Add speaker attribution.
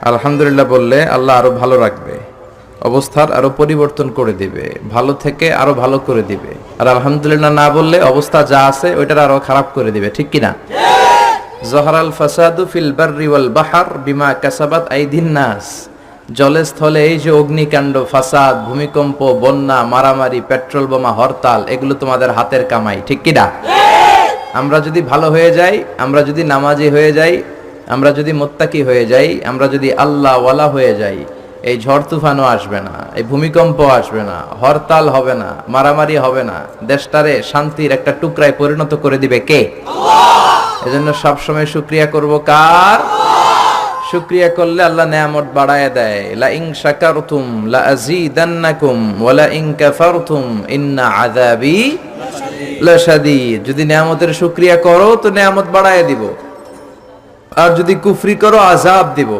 Speaker 1: আলহামদুলিল্লাহ বললে আল্লাহ আরো ভালো রাখবে, অবস্থার আরো পরিবর্তন করে দিবে, ভালো থেকে আরো ভালো করে দিবে। আর আলহামদুলিল্লাহ না বললে অবস্থা যা আছে ওইটার আরো খারাপ করে দিবে, ঠিক কিনা? জহরাল ফাসাদু ফিল বাররি ওয়াল বাহর বিমা কাসাবাত আইদিন নাস। জলে স্থলে এই যে অগ্নিকাণ্ড, ফাসাদ, ভূমিকম্প, বন্যা, মারামারি, পেট্রোল বোমা, হরতাল, এগুলো তোমাদের হাতের কামাই, ঠিক কিনা? আমরা যদি ভালো হয়ে যাই, আমরা যদি নামাজি হয়ে যাই, আমরা যদি মুত্তাকি হয়ে যাই, আমরা যদি আল্লাহ ওয়ালা হয়ে যাই, এই ঝড় তুফানও আসবে না, এই ভূমিকম্প আসবে না, হরতাল হবে না, মারামারি হবে না, দেশটারে শান্তির একটা টুকরায় পরিণত করে দিবে কে? এজন্য সবসময় শুকরিয়া করব কার? শুকরিয়া করলে আল্লাহ নেয়ামত বাড়ায় দেয়। লা ইন শাকারতুম লা আযীদান্নাকুম ওয়া লা ইন কাফারতুম ইন্না আযাবি লাশাদীদ। যদি নেয়ামতের শুকরিয়া করো তো নেয়ামত বাড়ায় দিব, আর যদি কুফরি করো আযাব দিব।